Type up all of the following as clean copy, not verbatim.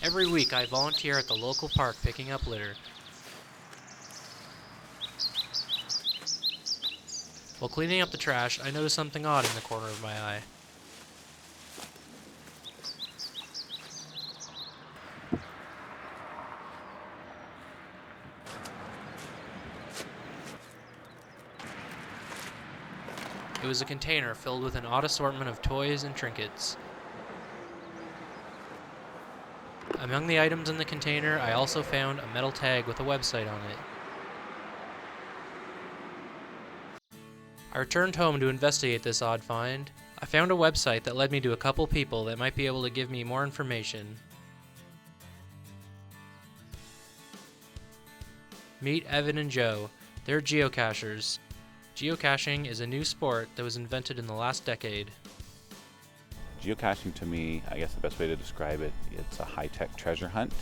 Every week I volunteer at the local park picking up litter. While cleaning up the trash, I noticed something odd in the corner of my eye. It was a container filled with an odd assortment of toys and trinkets. Among the items in the container, I also found a metal tag with a website on it. I returned home to investigate this odd find. I found a website that led me to a couple people that might be able to give me more information. Meet Evan and Joe. They're geocachers. Geocaching is a new sport that was invented in the last decade. Geocaching, to me, I guess the best way to describe it, it's a high-tech treasure hunt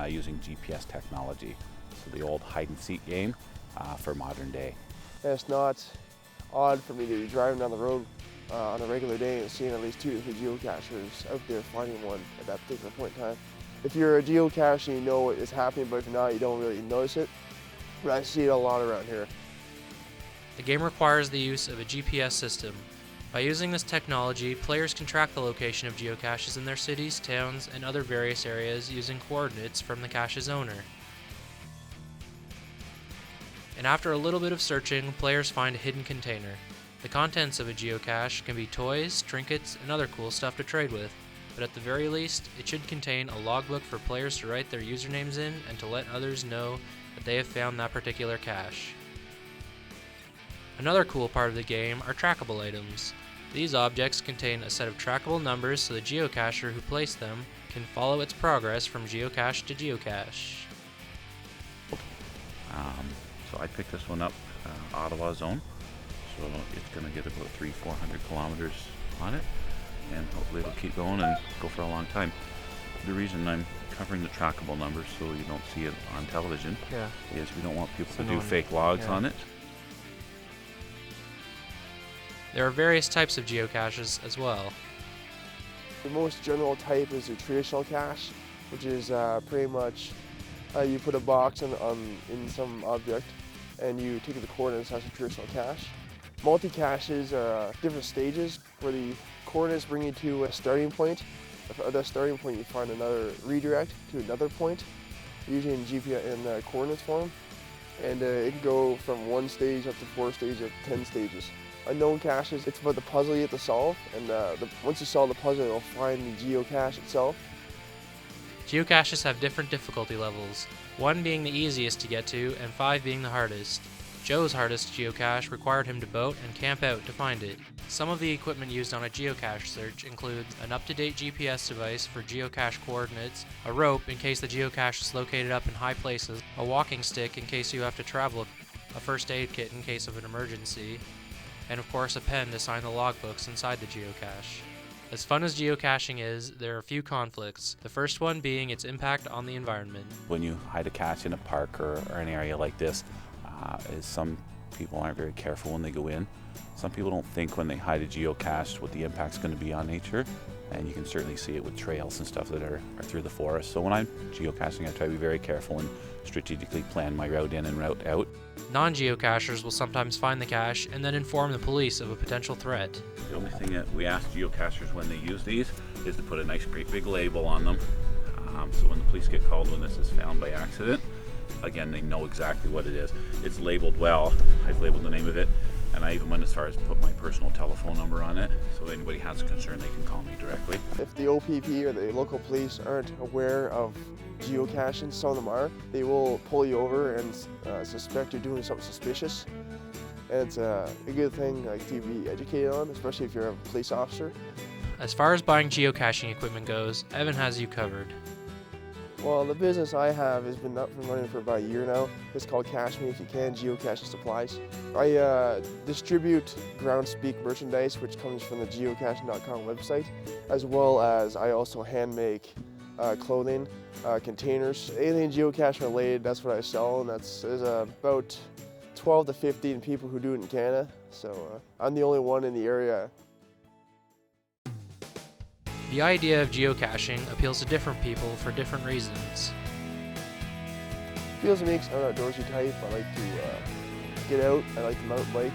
using GPS technology. So the old hide-and-seek game for modern day. And it's not odd for me to be driving down the road on a regular day and seeing at least 2 to 3 geocachers out there finding one at that particular point in time. If you're a geocacher, you know what is happening, but if you're not, you don't really notice it. But I see it a lot around here. The game requires the use of a GPS system. By using this technology, players can track the location of geocaches in their cities, towns, and other various areas using coordinates from the cache's owner. And after a little bit of searching, players find a hidden container. The contents of a geocache can be toys, trinkets, and other cool stuff to trade with, but at the very least, it should contain a logbook for players to write their usernames in and to let others know that they have found that particular cache. Another cool part of the game are trackable items. These objects contain a set of trackable numbers so the geocacher who placed them can follow its progress from geocache to geocache. So I picked this one up, Ottawa zone. So it's going to get about 300-400 kilometers on it, and hopefully it'll keep going and go for a long time. The reason I'm covering the trackable numbers so you don't see it on television is we don't want people to do fake logs on it. There are various types of geocaches as well. The most general type is a traditional cache, which is pretty much you put a box in some object and you take the coordinates as a traditional cache. Multi-caches are different stages where the coordinates bring you to a starting point. At that starting point you find another redirect to another point, usually in GPS in coordinates form, and it can go from 1 stage up to 4 stages up to 10 stages. Unknown caches, it's about the puzzle you have to solve, and once you solve the puzzle, you'll find the geocache itself. Geocaches have different difficulty levels, 1 being the easiest to get to and 5 being the hardest. Joe's hardest geocache required him to boat and camp out to find it. Some of the equipment used on a geocache search includes an up-to-date GPS device for geocache coordinates, a rope in case the geocache is located up in high places, a walking stick in case you have to travel, a first aid kit in case of an emergency, and of course a pen to sign the logbooks inside the geocache. As fun as geocaching is, there are a few conflicts, the first one being its impact on the environment. When you hide a cache in a park or an area like this, is some people aren't very careful when they go in. Some people don't think when they hide a geocache what the impact's going to be on nature, and you can certainly see it with trails and stuff that are through the forest. So when I'm geocaching, I try to be very careful and strategically plan my route in and route out. Non-geocachers will sometimes find the cache and then inform the police of a potential threat. The only thing that we ask geocachers when they use these is to put a nice great big label on them, so when the police get called when this is found by accident, again, they know exactly what it is. It's labeled well. I've labeled the name of it, and I even went as far as put my personal telephone number on it, so anybody has a concern, they can call me directly. If the OPP or the local police aren't aware of geocaching, some of them are, they will pull you over and suspect you're doing something suspicious. And it's a good thing to be educated on, especially if you're a police officer. As far as buying geocaching equipment goes, Evan has you covered. Well, the business I have has been up and running for about a year now. It's called Cache Me If You Can, Geocaching Supplies. I distribute Groundspeak merchandise, which comes from the geocaching.com website, as well as I also hand make clothing, containers, anything geocache related. That's what I sell, and there's about 12 to 15 people who do it in Canada, so I'm the only one in the area. The idea of geocaching appeals to different people for different reasons. Feels makes an outdoorsy type. I like to get out. I like to mountain bike,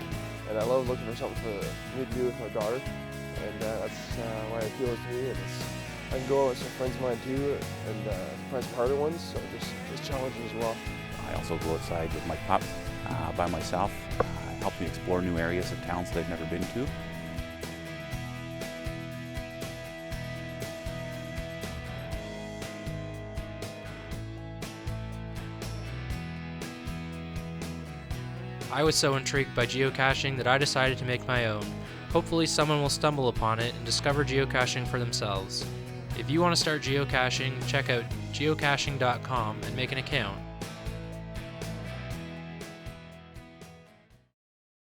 and I love looking for something for me to do with my daughter. And that's why it appeals to me. And I can go out with some friends of mine too, and find some harder ones. So just challenging as well. I also go outside with my pup by myself. It helps me explore new areas of towns that I've never been to. I was so intrigued by geocaching that I decided to make my own. Hopefully someone will stumble upon it and discover geocaching for themselves. If you want to start geocaching, check out geocaching.com and make an account.